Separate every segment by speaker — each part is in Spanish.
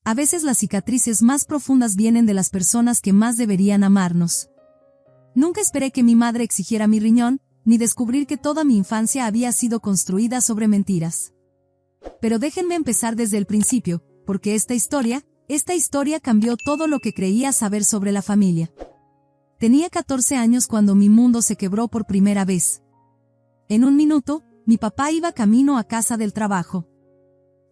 Speaker 1: A veces las cicatrices más profundas vienen de las personas que más deberían amarnos. Nunca esperé que mi madre exigiera mi riñón, ni descubrir que toda mi infancia había sido construida sobre mentiras. Pero déjenme empezar desde el principio, porque esta historia cambió todo lo que creía saber sobre la familia. Tenía 14 años cuando mi mundo se quebró por primera vez. En un minuto, mi papá iba camino a casa del trabajo.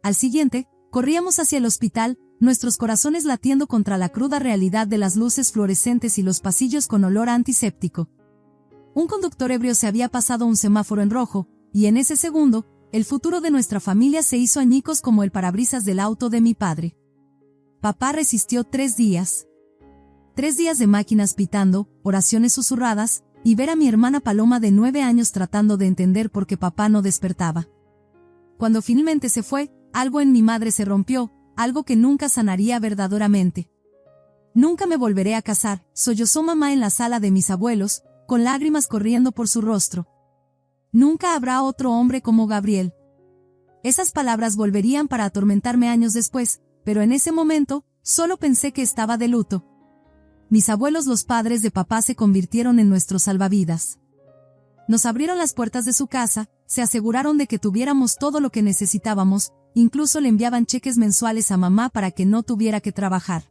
Speaker 1: Al siguiente, corríamos hacia el hospital, nuestros corazones latiendo contra la cruda realidad de las luces fluorescentes y los pasillos con olor a antiséptico. Un conductor ebrio se había pasado un semáforo en rojo, y en ese segundo, el futuro de nuestra familia se hizo añicos como el parabrisas del auto de mi padre. Papá resistió 3 días. 3 días de máquinas pitando, oraciones susurradas, y ver a mi hermana Paloma de 9 años tratando de entender por qué papá no despertaba. Cuando finalmente se fue, algo en mi madre se rompió, algo que nunca sanaría verdaderamente. Nunca me volveré a casar, sollozó mamá en la sala de mis abuelos, con lágrimas corriendo por su rostro. Nunca habrá otro hombre como Gabriel. Esas palabras volverían para atormentarme años después, pero en ese momento, solo pensé que estaba de luto. Mis abuelos, los padres de papá, se convirtieron en nuestros salvavidas. Nos abrieron las puertas de su casa, se aseguraron de que tuviéramos todo lo que necesitábamos, incluso le enviaban cheques mensuales a mamá para que no tuviera que trabajar.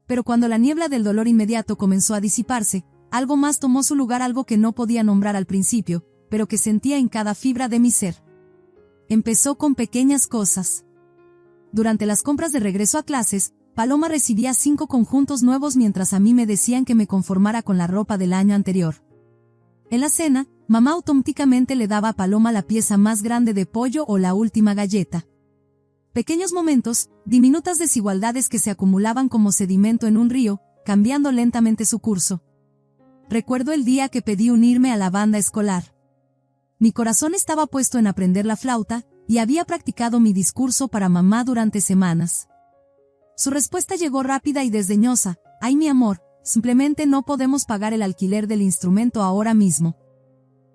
Speaker 1: Pero cuando la niebla del dolor inmediato comenzó a disiparse, algo más tomó su lugar, algo que no podía nombrar al principio, pero que sentía en cada fibra de mi ser. Empezó con pequeñas cosas. Durante las compras de regreso a clases, Paloma recibía 5 conjuntos nuevos mientras a mí me decían que me conformara con la ropa del año anterior. En la cena, mamá automáticamente le daba a Paloma la pieza más grande de pollo o la última galleta. Pequeños momentos, diminutas desigualdades que se acumulaban como sedimento en un río, cambiando lentamente su curso. Recuerdo el día que pedí unirme a la banda escolar. Mi corazón estaba puesto en aprender la flauta, y había practicado mi discurso para mamá durante semanas. Su respuesta llegó rápida y desdeñosa: «Ay, mi amor, simplemente no podemos pagar el alquiler del instrumento ahora mismo».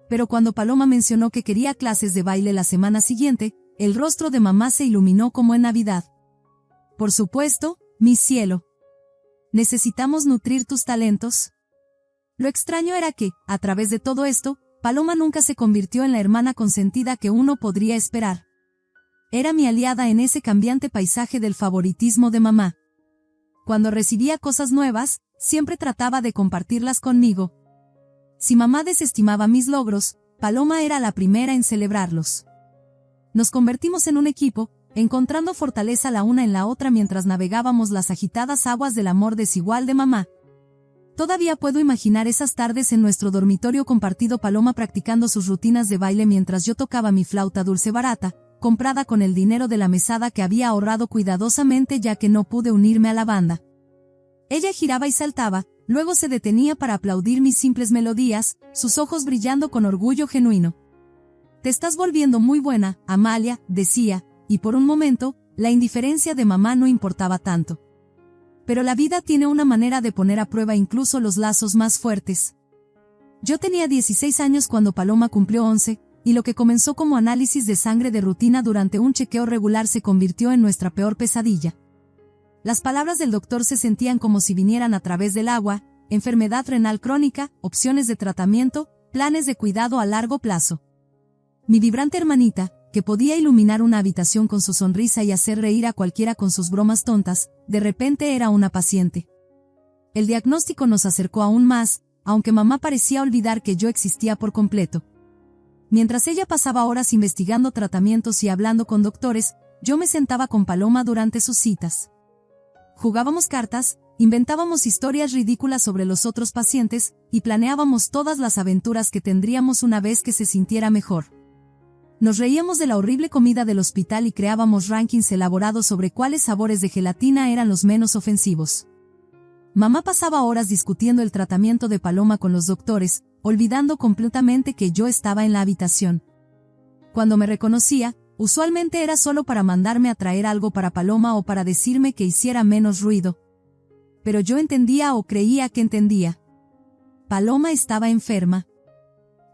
Speaker 1: Pero cuando Paloma mencionó que quería clases de baile la semana siguiente, el rostro de mamá se iluminó como en Navidad. «Por supuesto, mi cielo. Necesitamos nutrir tus talentos». Lo extraño era que, a través de todo esto, Paloma nunca se convirtió en la hermana consentida que uno podría esperar. Era mi aliada en ese cambiante paisaje del favoritismo de mamá. Cuando recibía cosas nuevas, siempre trataba de compartirlas conmigo. Si mamá desestimaba mis logros, Paloma era la primera en celebrarlos. Nos convertimos en un equipo, encontrando fortaleza la una en la otra mientras navegábamos las agitadas aguas del amor desigual de mamá. Todavía puedo imaginar esas tardes en nuestro dormitorio compartido, Paloma practicando sus rutinas de baile mientras yo tocaba mi flauta dulce barata, comprada con el dinero de la mesada que había ahorrado cuidadosamente ya que no pude unirme a la banda. Ella giraba y saltaba, luego se detenía para aplaudir mis simples melodías, sus ojos brillando con orgullo genuino. «Te estás volviendo muy buena, Amalia», decía, y por un momento, la indiferencia de mamá no importaba tanto. Pero la vida tiene una manera de poner a prueba incluso los lazos más fuertes. Yo tenía 16 años cuando Paloma cumplió 11, y lo que comenzó como análisis de sangre de rutina durante un chequeo regular se convirtió en nuestra peor pesadilla. Las palabras del doctor se sentían como si vinieran a través del agua: enfermedad renal crónica, opciones de tratamiento, planes de cuidado a largo plazo. Mi vibrante hermanita, que podía iluminar una habitación con su sonrisa y hacer reír a cualquiera con sus bromas tontas, de repente era una paciente. El diagnóstico nos acercó aún más, aunque mamá parecía olvidar que yo existía por completo. Mientras ella pasaba horas investigando tratamientos y hablando con doctores, yo me sentaba con Paloma durante sus citas. Jugábamos cartas, inventábamos historias ridículas sobre los otros pacientes, y planeábamos todas las aventuras que tendríamos una vez que se sintiera mejor. Nos reíamos de la horrible comida del hospital y creábamos rankings elaborados sobre cuáles sabores de gelatina eran los menos ofensivos. Mamá pasaba horas discutiendo el tratamiento de Paloma con los doctores, olvidando completamente que yo estaba en la habitación. Cuando me reconocía, usualmente era solo para mandarme a traer algo para Paloma o para decirme que hiciera menos ruido. Pero yo entendía o creía que entendía. Paloma estaba enferma.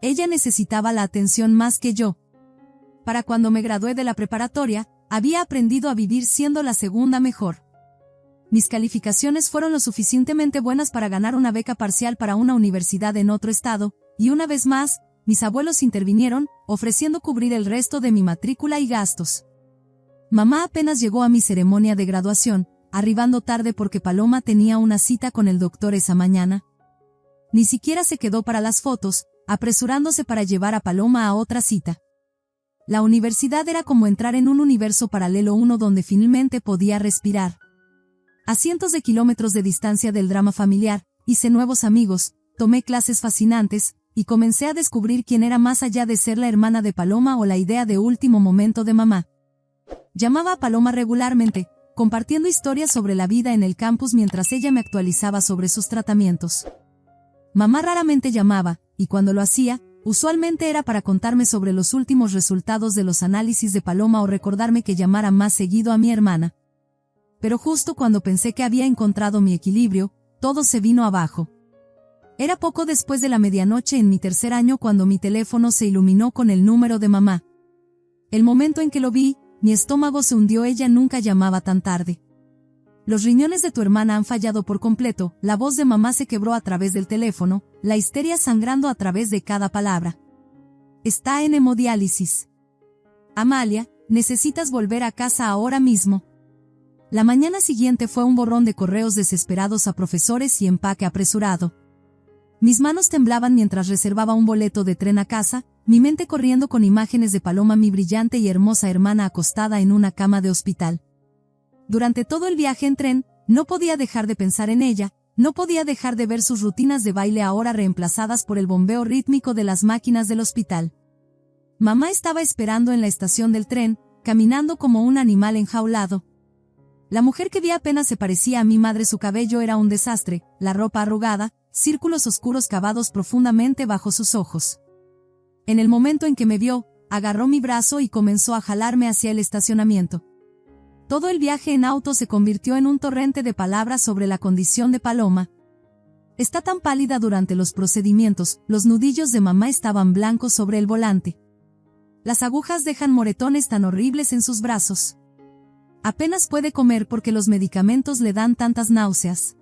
Speaker 1: Ella necesitaba la atención más que yo. Para cuando me gradué de la preparatoria, Había aprendido a vivir siendo la segunda mejor. Mis calificaciones fueron lo suficientemente buenas para ganar una beca parcial para una universidad en otro estado, y una vez más, mis abuelos intervinieron, ofreciendo cubrir el resto de mi matrícula y gastos. Mamá apenas llegó a mi ceremonia de graduación, arribando tarde porque Paloma tenía una cita con el doctor esa mañana. Ni siquiera se quedó para las fotos, apresurándose para llevar a Paloma a otra cita. La universidad era como entrar en un universo paralelo, uno donde finalmente podía respirar. A cientos de kilómetros de distancia del drama familiar, hice nuevos amigos, tomé clases fascinantes, y comencé a descubrir quién era más allá de ser la hermana de Paloma o la idea de último momento de mamá. Llamaba a Paloma regularmente, compartiendo historias sobre la vida en el campus mientras ella me actualizaba sobre sus tratamientos. Mamá raramente llamaba, y cuando lo hacía, usualmente era para contarme sobre los últimos resultados de los análisis de Paloma o recordarme que llamara más seguido a mi hermana. Pero justo cuando pensé que había encontrado mi equilibrio, todo se vino abajo. Era poco después de la medianoche en mi tercer año cuando mi teléfono se iluminó con el número de mamá. El momento en que lo vi, mi estómago se hundió. Ella nunca llamaba tan tarde. Los riñones de tu hermana han fallado por completo. La voz de mamá se quebró a través del teléfono, la histeria sangrando a través de cada palabra. Está en hemodiálisis. Amalia, necesitas volver a casa ahora mismo. La mañana siguiente fue un borrón de correos desesperados a profesores y empaque apresurado. Mis manos temblaban mientras reservaba un boleto de tren a casa, mi mente corriendo con imágenes de Paloma, mi brillante y hermosa hermana acostada en una cama de hospital. Durante todo el viaje en tren, no podía dejar de pensar en ella, no podía dejar de ver sus rutinas de baile ahora reemplazadas por el bombeo rítmico de las máquinas del hospital. Mamá estaba esperando en la estación del tren, caminando como un animal enjaulado. La mujer que vi apenas se parecía a mi madre, su cabello era un desastre, la ropa arrugada, círculos oscuros cavados profundamente bajo sus ojos. En el momento en que me vio, agarró mi brazo y comenzó a jalarme hacia el estacionamiento. Todo el viaje en auto se convirtió en un torrente de palabras sobre la condición de Paloma. Está tan pálida durante los procedimientos, los nudillos de mamá estaban blancos sobre el volante. Las agujas dejan moretones tan horribles en sus brazos. Apenas puede comer porque los medicamentos le dan tantas náuseas.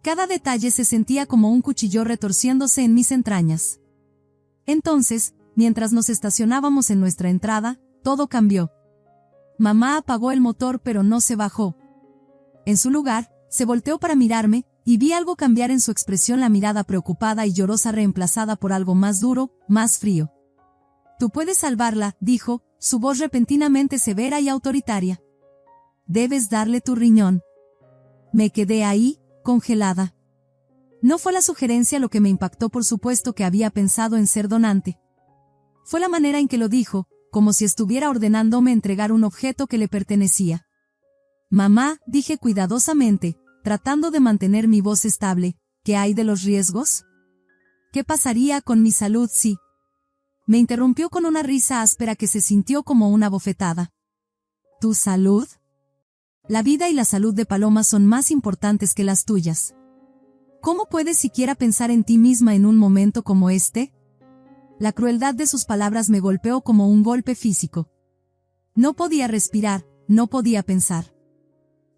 Speaker 1: Cada detalle se sentía como un cuchillo retorciéndose en mis entrañas. Entonces, mientras nos estacionábamos en nuestra entrada, todo cambió. Mamá apagó el motor pero no se bajó. En su lugar, se volteó para mirarme, y vi algo cambiar en su expresión, la mirada preocupada y llorosa reemplazada por algo más duro, más frío. Tú puedes salvarla, dijo, su voz repentinamente severa y autoritaria. Debes darle tu riñón. Me quedé ahí, congelada. No fue la sugerencia lo que me impactó, por supuesto que había pensado en ser donante. Fue la manera en que lo dijo, como si estuviera ordenándome entregar un objeto que le pertenecía. Mamá, dije cuidadosamente, tratando de mantener mi voz estable, ¿qué hay de los riesgos? ¿Qué pasaría con mi salud si...? Me interrumpió con una risa áspera que se sintió como una bofetada. ¿Tu salud? La vida y la salud de Paloma son más importantes que las tuyas. ¿Cómo puedes siquiera pensar en ti misma en un momento como este? La crueldad de sus palabras me golpeó como un golpe físico. No podía respirar, no podía pensar.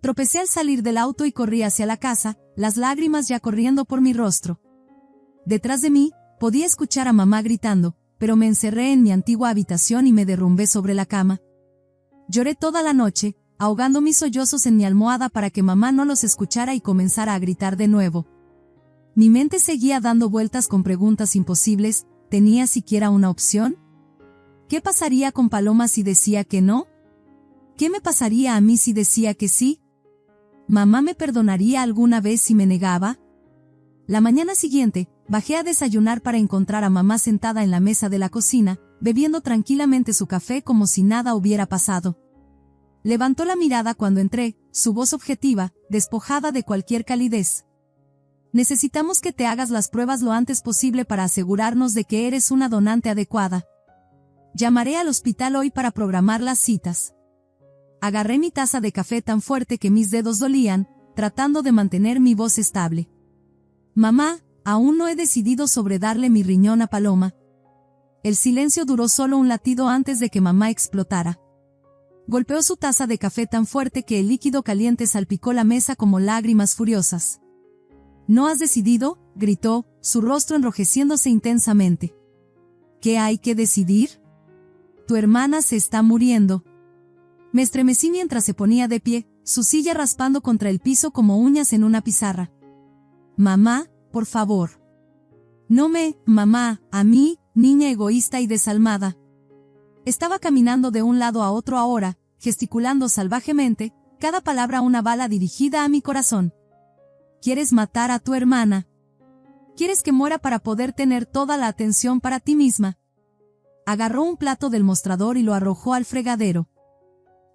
Speaker 1: Tropecé al salir del auto y corrí hacia la casa, las lágrimas ya corriendo por mi rostro. Detrás de mí, podía escuchar a mamá gritando, pero me encerré en mi antigua habitación y me derrumbé sobre la cama. Lloré toda la noche, ahogando mis sollozos en mi almohada para que mamá no los escuchara y comenzara a gritar de nuevo. Mi mente seguía dando vueltas con preguntas imposibles. ¿Tenía siquiera una opción? ¿Qué pasaría con Paloma si decía que no? ¿Qué me pasaría a mí si decía que sí? ¿Mamá me perdonaría alguna vez si me negaba? La mañana siguiente, bajé a desayunar para encontrar a mamá sentada en la mesa de la cocina, bebiendo tranquilamente su café como si nada hubiera pasado. Levantó la mirada cuando entré, su voz objetiva, despojada de cualquier calidez. Necesitamos que te hagas las pruebas lo antes posible para asegurarnos de que eres una donante adecuada. Llamaré al hospital hoy para programar las citas. Agarré mi taza de café tan fuerte que mis dedos dolían, tratando de mantener mi voz estable. Mamá, aún no he decidido sobre darle mi riñón a Paloma. El silencio duró solo un latido antes de que mamá explotara. Golpeó su taza de café tan fuerte que el líquido caliente salpicó la mesa como lágrimas furiosas. ¿No has decidido?, gritó, su rostro enrojeciéndose intensamente. ¿Qué hay que decidir? Tu hermana se está muriendo. Me estremecí mientras se ponía de pie, su silla raspando contra el piso como uñas en una pizarra. Mamá, por favor. No me, mamá, a mí, niña egoísta y desalmada. Estaba caminando de un lado a otro ahora, gesticulando salvajemente, cada palabra una bala dirigida a mi corazón. ¿Quieres matar a tu hermana? ¿Quieres que muera para poder tener toda la atención para ti misma? Agarró un plato del mostrador y lo arrojó al fregadero.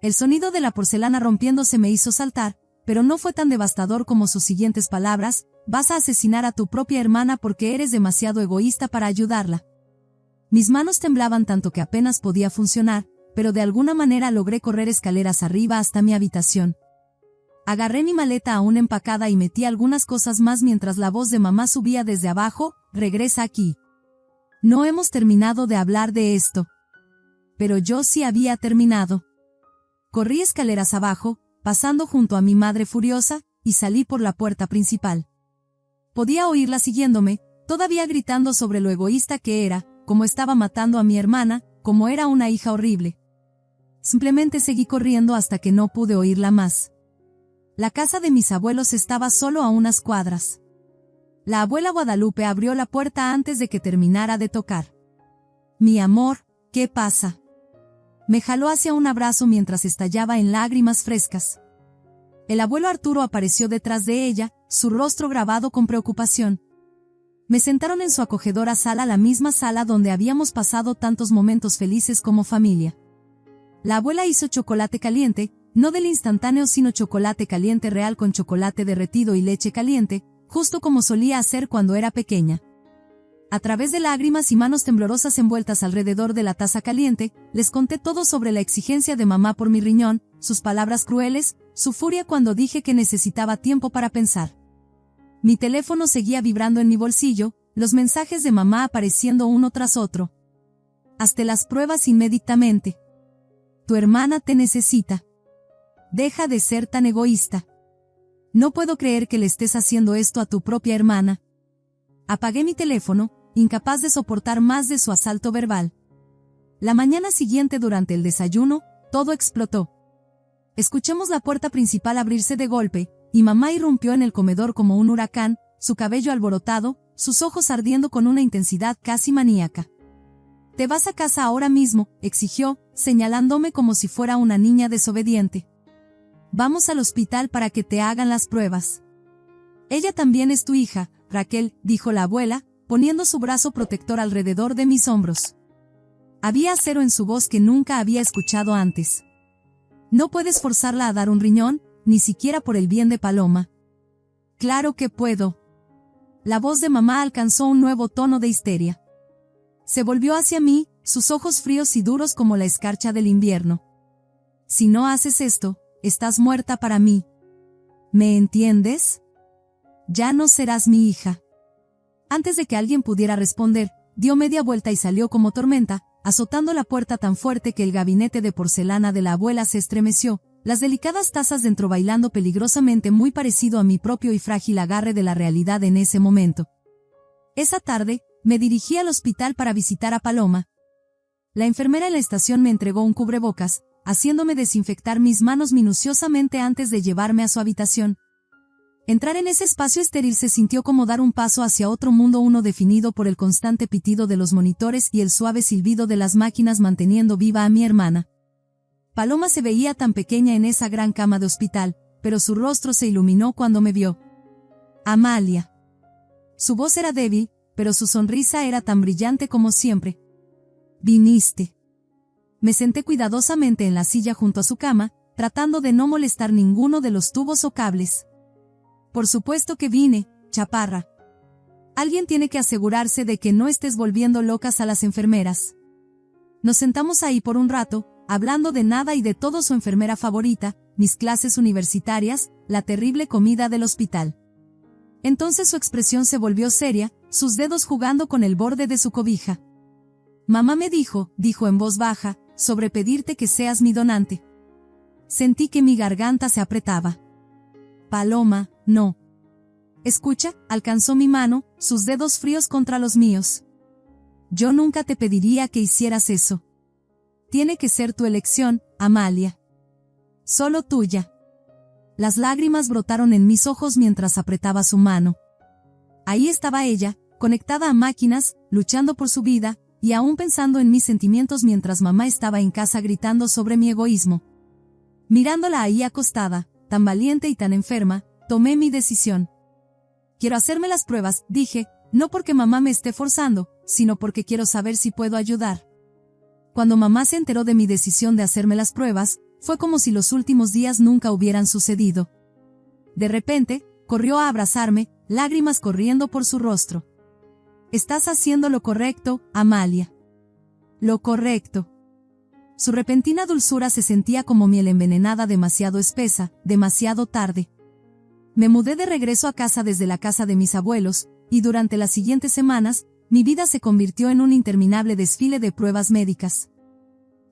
Speaker 1: El sonido de la porcelana rompiéndose me hizo saltar, pero no fue tan devastador como sus siguientes palabras: vas a asesinar a tu propia hermana porque eres demasiado egoísta para ayudarla. Mis manos temblaban tanto que apenas podía funcionar, pero de alguna manera logré correr escaleras arriba hasta mi habitación. Agarré mi maleta aún empacada y metí algunas cosas más mientras la voz de mamá subía desde abajo: regresa aquí. No hemos terminado de hablar de esto. Pero yo sí había terminado. Corrí escaleras abajo, pasando junto a mi madre furiosa, y salí por la puerta principal. Podía oírla siguiéndome, todavía gritando sobre lo egoísta que era, cómo estaba matando a mi hermana, cómo era una hija horrible. Simplemente seguí corriendo hasta que no pude oírla más. La casa de mis abuelos estaba solo a unas cuadras. La abuela Guadalupe abrió la puerta antes de que terminara de tocar. Mi amor, ¿qué pasa? Me jaló hacia un abrazo mientras estallaba en lágrimas frescas. El abuelo Arturo apareció detrás de ella, su rostro grabado con preocupación. Me sentaron en su acogedora sala, la misma sala donde habíamos pasado tantos momentos felices como familia. La abuela hizo chocolate caliente, no del instantáneo sino chocolate caliente real con chocolate derretido y leche caliente, justo como solía hacer cuando era pequeña. A través de lágrimas y manos temblorosas envueltas alrededor de la taza caliente, les conté todo sobre la exigencia de mamá por mi riñón, sus palabras crueles, su furia cuando dije que necesitaba tiempo para pensar. Mi teléfono seguía vibrando en mi bolsillo, los mensajes de mamá apareciendo uno tras otro. Hazte las pruebas inmediatamente. Tu hermana te necesita. Deja de ser tan egoísta. No puedo creer que le estés haciendo esto a tu propia hermana. Apagué mi teléfono, incapaz de soportar más de su asalto verbal. La mañana siguiente durante el desayuno, todo explotó. Escuchamos la puerta principal abrirse de golpe, y mamá irrumpió en el comedor como un huracán, su cabello alborotado, sus ojos ardiendo con una intensidad casi maníaca. «Te vas a casa ahora mismo», exigió, señalándome como si fuera una niña desobediente. «Vamos al hospital para que te hagan las pruebas». «Ella también es tu hija, Raquel», dijo la abuela, poniendo su brazo protector alrededor de mis hombros. Había acero en su voz que nunca había escuchado antes. «No puedes forzarla a dar un riñón, ni siquiera por el bien de Paloma». «Claro que puedo». La voz de mamá alcanzó un nuevo tono de histeria. Se volvió hacia mí, sus ojos fríos y duros como la escarcha del invierno. «Si no haces esto, estás muerta para mí. ¿Me entiendes? Ya no serás mi hija». Antes de que alguien pudiera responder, dio media vuelta y salió como tormenta, azotando la puerta tan fuerte que el gabinete de porcelana de la abuela se estremeció, las delicadas tazas dentro bailando peligrosamente, muy parecido a mi propio y frágil agarre de la realidad en ese momento. Esa tarde, me dirigí al hospital para visitar a Paloma. La enfermera en la estación me entregó un cubrebocas, haciéndome desinfectar mis manos minuciosamente antes de llevarme a su habitación. Entrar en ese espacio estéril se sintió como dar un paso hacia otro mundo, uno definido por el constante pitido de los monitores y el suave silbido de las máquinas manteniendo viva a mi hermana. Paloma se veía tan pequeña en esa gran cama de hospital, pero su rostro se iluminó cuando me vio. «Amalia». Su voz era débil, pero su sonrisa era tan brillante como siempre. «Viniste». Me senté cuidadosamente en la silla junto a su cama, tratando de no molestar ninguno de los tubos o cables. «Por supuesto que vine, chaparra. Alguien tiene que asegurarse de que no estés volviendo locas a las enfermeras». Nos sentamos ahí por un rato, hablando de nada y de todo, su enfermera favorita, mis clases universitarias, la terrible comida del hospital. Entonces su expresión se volvió seria, sus dedos jugando con el borde de su cobija. «Mamá me dijo», dijo en voz baja, «sobre pedirte que seas mi donante». sentí que mi garganta se apretaba. Paloma, no. Escucha, alcanzó mi mano, sus dedos fríos contra los míos. Yo nunca te pediría que hicieras eso. Tiene que ser tu elección, Amalia. Solo tuya. Las lágrimas brotaron en mis ojos mientras apretaba su mano. Ahí estaba ella, conectada a máquinas, luchando por su vida, y aún pensando en mis sentimientos mientras mamá estaba en casa gritando sobre mi egoísmo. Mirándola ahí acostada, tan valiente y tan enferma, tomé mi decisión. Quiero hacerme las pruebas, dije, no porque mamá me esté forzando, sino porque quiero saber si puedo ayudar. Cuando mamá se enteró de mi decisión de hacerme las pruebas, fue como si los últimos días nunca hubieran sucedido. De repente, corrió a abrazarme, lágrimas corriendo por su rostro. Estás haciendo lo correcto, Amalia. Lo correcto. Su repentina dulzura se sentía como miel envenenada demasiado espesa, demasiado tarde. Me mudé de regreso a casa desde la casa de mis abuelos, y durante las siguientes semanas, mi vida se convirtió en un interminable desfile de pruebas médicas.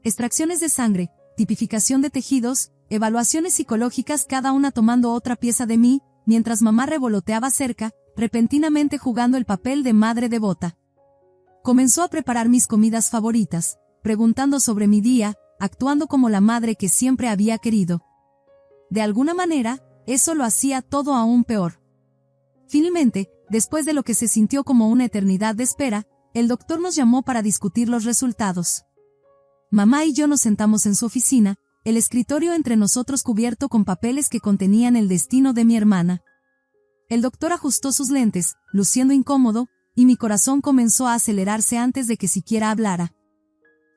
Speaker 1: Extracciones de sangre, tipificación de tejidos, evaluaciones psicológicas, cada una tomando otra pieza de mí, mientras mamá revoloteaba cerca, repentinamente jugando el papel de madre devota. Comenzó a preparar mis comidas favoritas, preguntando sobre mi día, actuando como la madre que siempre había querido. De alguna manera, eso lo hacía todo aún peor. Finalmente, después de lo que se sintió como una eternidad de espera, el doctor nos llamó para discutir los resultados. Mamá y yo nos sentamos en su oficina, el escritorio entre nosotros cubierto con papeles que contenían el destino de mi hermana. El doctor ajustó sus lentes, luciendo incómodo, y mi corazón comenzó a acelerarse antes de que siquiera hablara.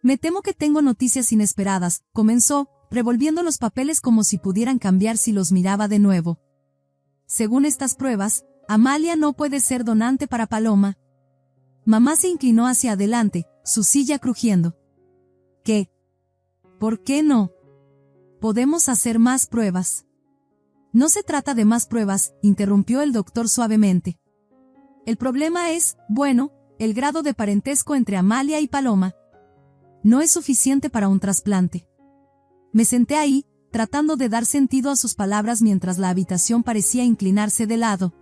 Speaker 1: Me temo que tengo noticias inesperadas, comenzó, revolviendo los papeles como si pudieran cambiar si los miraba de nuevo. Según estas pruebas, Amalia no puede ser donante para Paloma. Mamá se inclinó hacia adelante, su silla crujiendo. ¿Qué? ¿Por qué no? Podemos hacer más pruebas. No se trata de más pruebas, interrumpió el doctor suavemente. El problema es, bueno, el grado de parentesco entre Amalia y Paloma. No es suficiente para un trasplante. Me senté ahí, tratando de dar sentido a sus palabras mientras la habitación parecía inclinarse de lado.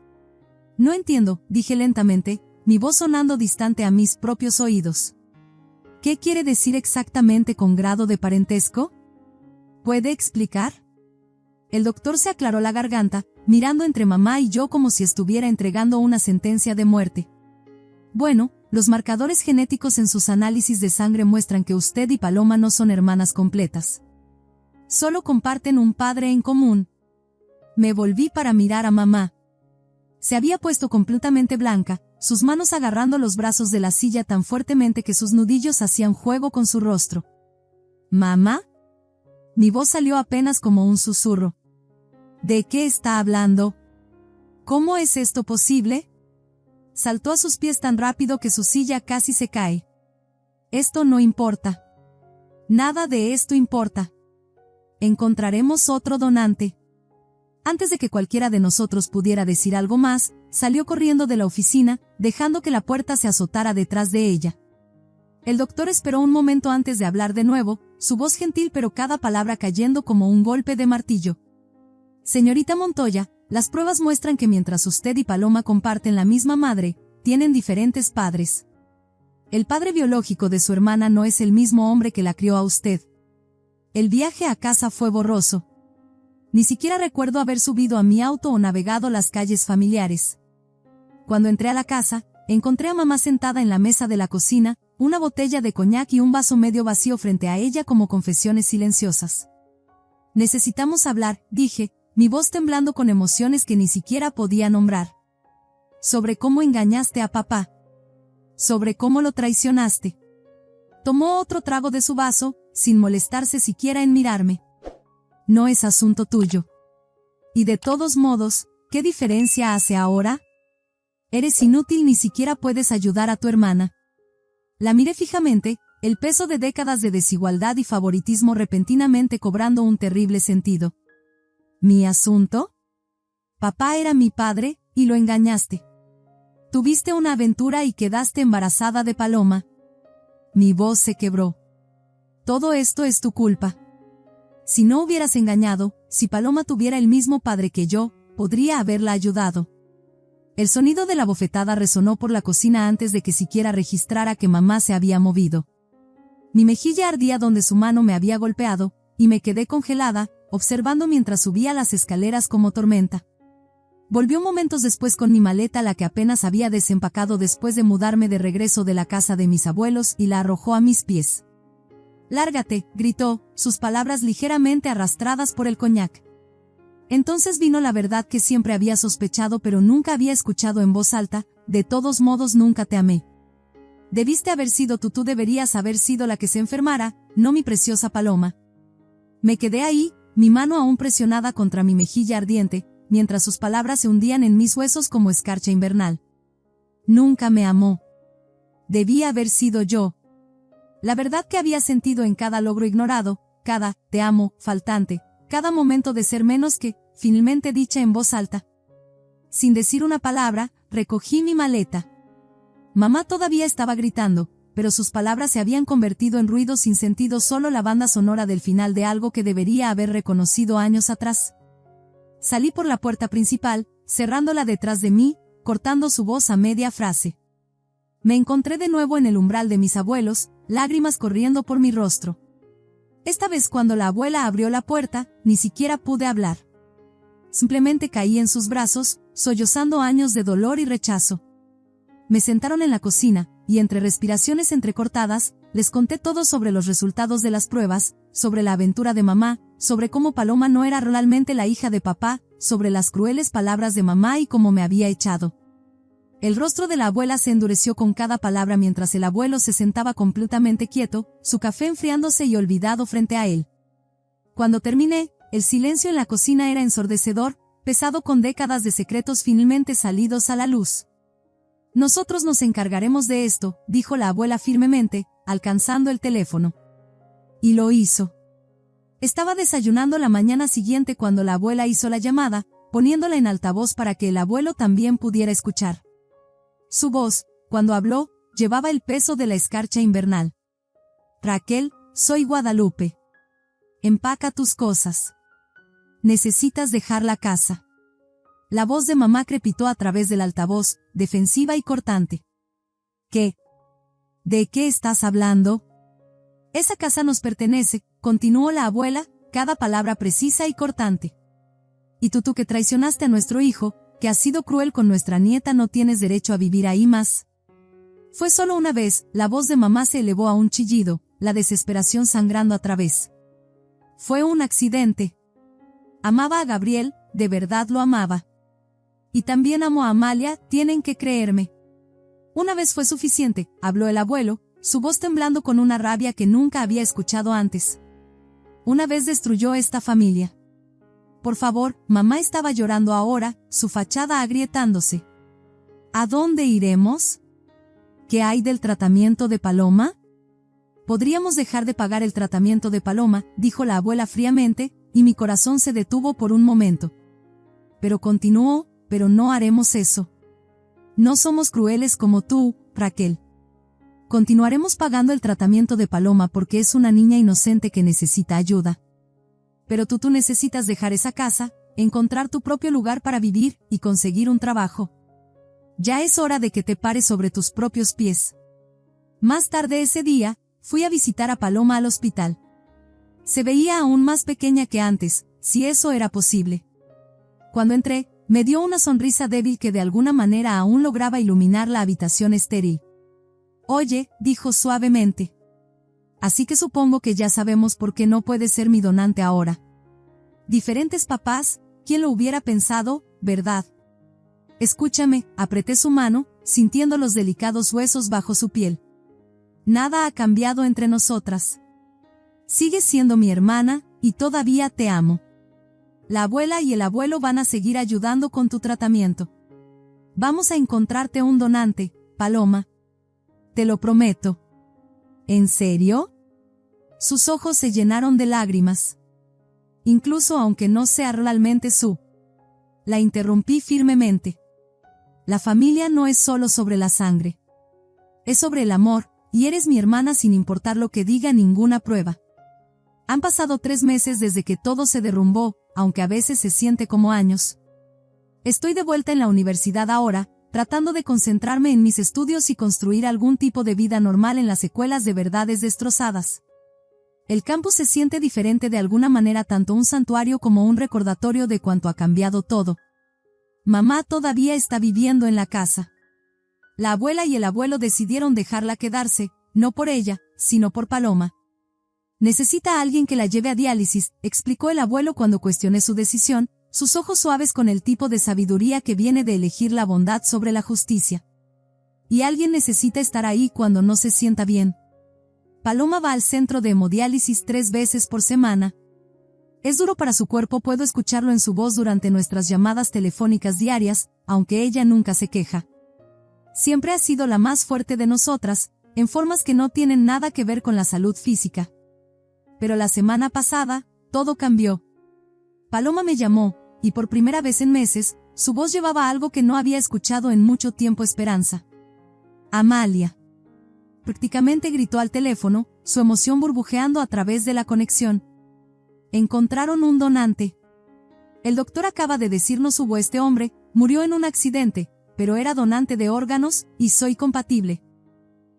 Speaker 1: No entiendo, dije lentamente, mi voz sonando distante a mis propios oídos. ¿Qué quiere decir exactamente con grado de parentesco? ¿Puede explicar? El doctor se aclaró la garganta, mirando entre mamá y yo como si estuviera entregando una sentencia de muerte. Bueno, los marcadores genéticos en sus análisis de sangre muestran que usted y Paloma no son hermanas completas. Solo comparten un padre en común. Me volví para mirar a mamá. Se había puesto completamente blanca, sus manos agarrando los brazos de la silla tan fuertemente que sus nudillos hacían juego con su rostro. ¿Mamá? Mi voz salió apenas como un susurro. ¿De qué está hablando? ¿Cómo es esto posible? Saltó a sus pies tan rápido que su silla casi se cae. Esto no importa. Nada de esto importa. Encontraremos otro donante. Antes de que cualquiera de nosotros pudiera decir algo más, salió corriendo de la oficina, dejando que la puerta se azotara detrás de ella. El doctor esperó un momento antes de hablar de nuevo, su voz gentil pero cada palabra cayendo como un golpe de martillo. Señorita Montoya, las pruebas muestran que mientras usted y Paloma comparten la misma madre, tienen diferentes padres. El padre biológico de su hermana no es el mismo hombre que la crió a usted. El viaje a casa fue borroso. Ni siquiera recuerdo haber subido a mi auto o navegado las calles familiares. Cuando entré a la casa, encontré a mamá sentada en la mesa de la cocina, una botella de coñac y un vaso medio vacío frente a ella como confesiones silenciosas. Necesitamos hablar, dije, mi voz temblando con emociones que ni siquiera podía nombrar. Sobre cómo engañaste a papá. Sobre cómo lo traicionaste. Tomó otro trago de su vaso, sin molestarse siquiera en mirarme. No es asunto tuyo. Y de todos modos, ¿qué diferencia hace ahora? Eres inútil, ni siquiera puedes ayudar a tu hermana. La miré fijamente, el peso de décadas de desigualdad y favoritismo repentinamente cobrando un terrible sentido. ¿Mi asunto? Papá era mi padre, y lo engañaste. Tuviste una aventura y quedaste embarazada de Paloma. Mi voz se quebró. Todo esto es tu culpa. Si no hubieras engañado, si Paloma tuviera el mismo padre que yo, podría haberla ayudado. El sonido de la bofetada resonó por la cocina antes de que siquiera registrara que mamá se había movido. Mi mejilla ardía donde su mano me había golpeado, y me quedé congelada, observando mientras subía las escaleras como tormenta. Volvió momentos después con mi maleta, la que apenas había desempacado después de mudarme de regreso de la casa de mis abuelos, y la arrojó a mis pies. «Lárgate», gritó, sus palabras ligeramente arrastradas por el coñac. Entonces vino la verdad que siempre había sospechado pero nunca había escuchado en voz alta: «De todos modos nunca te amé. Debiste haber sido tú deberías haber sido la que se enfermara, no mi preciosa Paloma». Me quedé ahí, mi mano aún presionada contra mi mejilla ardiente, mientras sus palabras se hundían en mis huesos como escarcha invernal. Nunca me amó. Debía haber sido yo. La verdad que había sentido en cada logro ignorado, cada «te amo» faltante, cada momento de ser menos que, finalmente dicha en voz alta. Sin decir una palabra, recogí mi maleta. Mamá todavía estaba gritando, pero sus palabras se habían convertido en ruido sin sentido, solo la banda sonora del final de algo que debería haber reconocido años atrás. Salí por la puerta principal, cerrándola detrás de mí, cortando su voz a media frase. Me encontré de nuevo en el umbral de mis abuelos, lágrimas corriendo por mi rostro. Esta vez cuando la abuela abrió la puerta, ni siquiera pude hablar. Simplemente caí en sus brazos, sollozando años de dolor y rechazo. Me sentaron en la cocina, y entre respiraciones entrecortadas, les conté todo sobre los resultados de las pruebas, sobre la aventura de mamá, sobre cómo Paloma no era realmente la hija de papá, sobre las crueles palabras de mamá y cómo me había echado. El rostro de la abuela se endureció con cada palabra mientras el abuelo se sentaba completamente quieto, su café enfriándose y olvidado frente a él. Cuando terminé, el silencio en la cocina era ensordecedor, pesado con décadas de secretos finalmente salidos a la luz. «Nosotros nos encargaremos de esto», dijo la abuela firmemente, alcanzando el teléfono. Y lo hizo. Estaba desayunando la mañana siguiente cuando la abuela hizo la llamada, poniéndola en altavoz para que el abuelo también pudiera escuchar. Su voz, cuando habló, llevaba el peso de la escarcha invernal. «Raquel, soy Guadalupe. Empaca tus cosas. Necesitas dejar la casa». La voz de mamá crepitó a través del altavoz, defensiva y cortante. «¿Qué? ¿De qué estás hablando?» «Esa casa nos pertenece», continuó la abuela, cada palabra precisa y cortante. «Y tú que traicionaste a nuestro hijo, que has sido cruel con nuestra nieta, no tienes derecho a vivir ahí más». Fue solo una vez, la voz de mamá se elevó a un chillido, la desesperación sangrando a través. «Fue un accidente. Amaba a Gabriel, de verdad lo amaba. Y también amo a Amalia, tienen que creerme». «Una vez fue suficiente», habló el abuelo, su voz temblando con una rabia que nunca había escuchado antes. «Una vez destruyó esta familia. Por favor», mamá estaba llorando ahora, su fachada agrietándose. «¿A dónde iremos? ¿Qué hay del tratamiento de Paloma?» «Podríamos dejar de pagar el tratamiento de Paloma», dijo la abuela fríamente, y mi corazón se detuvo por un momento. Pero continuó: «Pero no haremos eso. No somos crueles como tú, Raquel. Continuaremos pagando el tratamiento de Paloma porque es una niña inocente que necesita ayuda. Pero tú necesitas dejar esa casa, encontrar tu propio lugar para vivir y conseguir un trabajo. Ya es hora de que te pares sobre tus propios pies». Más tarde ese día, fui a visitar a Paloma al hospital. Se veía aún más pequeña que antes, si eso era posible. Cuando entré, me dio una sonrisa débil que de alguna manera aún lograba iluminar la habitación estéril. «Oye», dijo suavemente. «Así que supongo que ya sabemos por qué no puedes ser mi donante ahora. Diferentes papás, ¿quién lo hubiera pensado, verdad?» «Escúchame», apreté su mano, sintiendo los delicados huesos bajo su piel. «Nada ha cambiado entre nosotras. Sigues siendo mi hermana, y todavía te amo. La abuela y el abuelo van a seguir ayudando con tu tratamiento. Vamos a encontrarte un donante, Paloma. Te lo prometo». «¿En serio?» Sus ojos se llenaron de lágrimas. «Incluso aunque no sea realmente su». La interrumpí firmemente. «La familia no es solo sobre la sangre. Es sobre el amor, y eres mi hermana sin importar lo que diga ninguna prueba. Han pasado 3 meses desde que todo se derrumbó, aunque a veces se siente como años. Estoy de vuelta en la universidad ahora, tratando de concentrarme en mis estudios y construir algún tipo de vida normal en las secuelas de verdades destrozadas. El campus se siente diferente de alguna manera, tanto un santuario como un recordatorio de cuánto ha cambiado todo. Mamá todavía está viviendo en la casa. La abuela y el abuelo decidieron dejarla quedarse, no por ella, sino por Paloma. Necesita a alguien que la lleve a diálisis, explicó el abuelo cuando cuestioné su decisión, sus ojos suaves con el tipo de sabiduría que viene de elegir la bondad sobre la justicia. Y alguien necesita estar ahí cuando no se sienta bien. Paloma va al centro de hemodiálisis 3 veces por semana. Es duro para su cuerpo, puedo escucharlo en su voz durante nuestras llamadas telefónicas diarias, aunque ella nunca se queja. Siempre ha sido la más fuerte de nosotras, en formas que no tienen nada que ver con la salud física. Pero la semana pasada, todo cambió. Paloma me llamó, y por primera vez en meses, su voz llevaba algo que no había escuchado en mucho tiempo: esperanza. Amalia. Prácticamente gritó al teléfono, su emoción burbujeando a través de la conexión. Encontraron un donante. El doctor acaba de decirnos este hombre murió en un accidente, pero era donante de órganos, y soy compatible.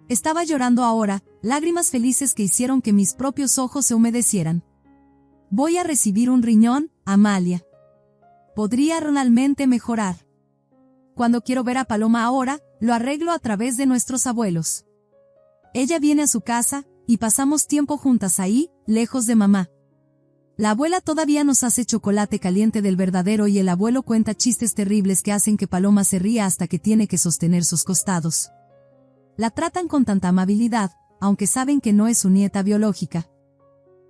Speaker 1: Estaba llorando ahora, lágrimas felices que hicieron que mis propios ojos se humedecieran. Voy a recibir un riñón, Amalia. Podría realmente mejorar. Cuando quiero ver a Paloma ahora, lo arreglo a través de nuestros abuelos. Ella viene a su casa, y pasamos tiempo juntas ahí, lejos de mamá. La abuela todavía nos hace chocolate caliente del verdadero y el abuelo cuenta chistes terribles que hacen que Paloma se ría hasta que tiene que sostener sus costados. La tratan con tanta amabilidad, aunque saben que no es su nieta biológica.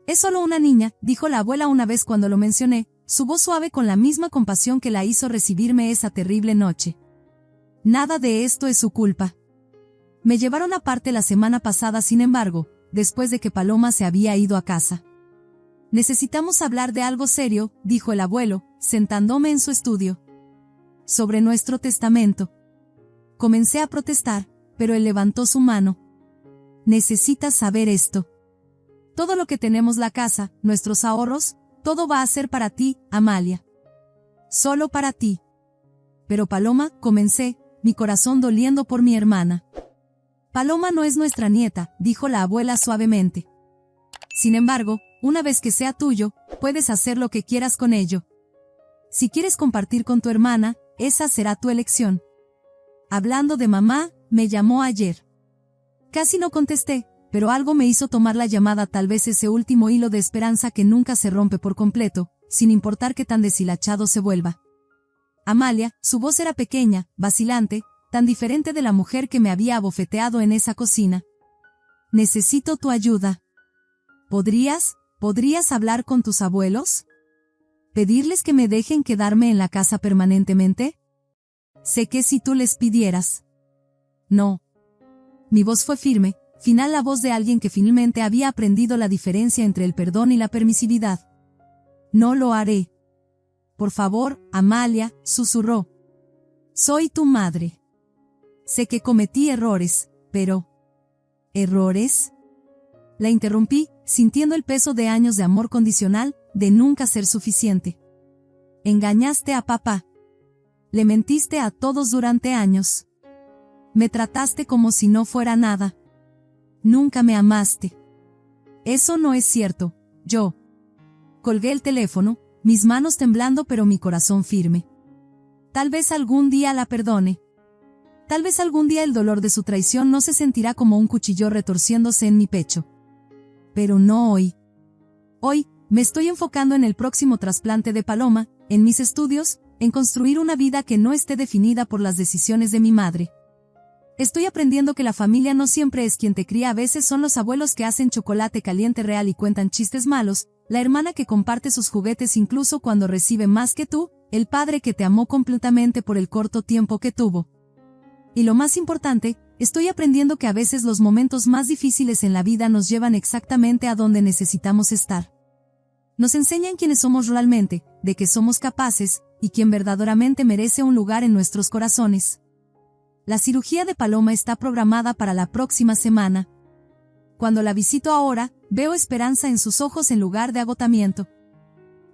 Speaker 1: Es solo una niña, dijo la abuela una vez cuando lo mencioné, su voz suave con la misma compasión que la hizo recibirme esa terrible noche. Nada de esto es su culpa. Me llevaron aparte la semana pasada, sin embargo, después de que Paloma se había ido a casa. Necesitamos hablar de algo serio, dijo el abuelo, sentándome en su estudio. Sobre nuestro testamento. Comencé a protestar, pero él levantó su mano. Necesitas saber esto. Todo lo que tenemos, la casa, nuestros ahorros, todo va a ser para ti, Amalia. Solo para ti. Pero Paloma, comencé, mi corazón doliendo por mi hermana. Paloma no es nuestra nieta, dijo la abuela suavemente. Sin embargo, una vez que sea tuyo, puedes hacer lo que quieras con ello. Si quieres compartir con tu hermana, esa será tu elección. Hablando de mamá, me llamó ayer. Casi no contesté, pero algo me hizo tomar la llamada, tal vez ese último hilo de esperanza que nunca se rompe por completo, sin importar qué tan deshilachado se vuelva. Amalia, su voz era pequeña, vacilante, tan diferente de la mujer que me había abofeteado en esa cocina. Necesito tu ayuda. ¿Podrías hablar con tus abuelos? ¿Pedirles que me dejen quedarme en la casa permanentemente? Sé que si tú les pidieras. No. Mi voz fue firme, final, la voz de alguien que finalmente había aprendido la diferencia entre el perdón y la permisividad. No lo haré. Por favor, Amalia, susurró. Soy tu madre. Sé que cometí errores, pero... ¿Errores? La interrumpí, sintiendo el peso de años de amor condicional, de nunca ser suficiente. Engañaste a papá. Le mentiste a todos durante años. Me trataste como si no fuera nada. Nunca me amaste. Eso no es cierto, yo. Colgué el teléfono, mis manos temblando pero mi corazón firme. Tal vez algún día la perdone. Tal vez algún día el dolor de su traición no se sentirá como un cuchillo retorciéndose en mi pecho. Pero no hoy. Hoy, me estoy enfocando en el próximo trasplante de Paloma, en mis estudios, en construir una vida que no esté definida por las decisiones de mi madre. Estoy aprendiendo que la familia no siempre es quien te cría, a veces son los abuelos que hacen chocolate caliente real y cuentan chistes malos, la hermana que comparte sus juguetes incluso cuando recibe más que tú, el padre que te amó completamente por el corto tiempo que tuvo. Y lo más importante, estoy aprendiendo que a veces los momentos más difíciles en la vida nos llevan exactamente a donde necesitamos estar. Nos enseñan quiénes somos realmente, de qué somos capaces, y quién verdaderamente merece un lugar en nuestros corazones. La cirugía de Paloma está programada para la próxima semana. Cuando la visito ahora, veo esperanza en sus ojos en lugar de agotamiento.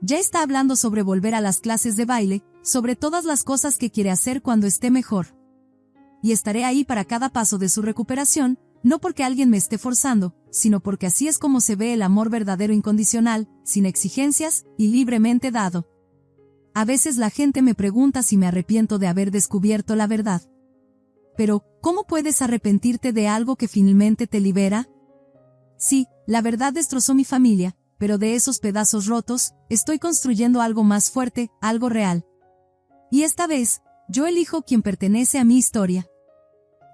Speaker 1: Ya está hablando sobre volver a las clases de baile, sobre todas las cosas que quiere hacer cuando esté mejor. Y estaré ahí para cada paso de su recuperación, no porque alguien me esté forzando, sino porque así es como se ve el amor verdadero incondicional, sin exigencias, y libremente dado. A veces la gente me pregunta si me arrepiento de haber descubierto la verdad. Pero, ¿cómo puedes arrepentirte de algo que finalmente te libera? Sí, la verdad destrozó mi familia, pero de esos pedazos rotos, estoy construyendo algo más fuerte, algo real. Y esta vez, yo elijo quien pertenece a mi historia.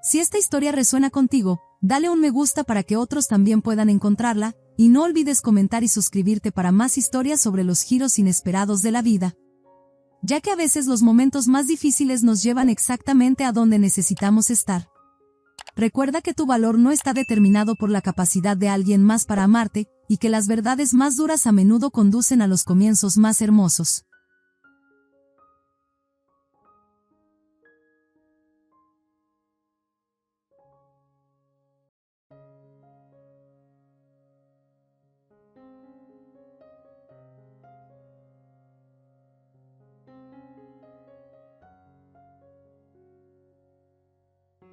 Speaker 1: Si esta historia resuena contigo, dale un me gusta para que otros también puedan encontrarla, y no olvides comentar y suscribirte para más historias sobre los giros inesperados de la vida. Ya que a veces los momentos más difíciles nos llevan exactamente a donde necesitamos estar. Recuerda que tu valor no está determinado por la capacidad de alguien más para amarte, y que las verdades más duras a menudo conducen a los comienzos más hermosos.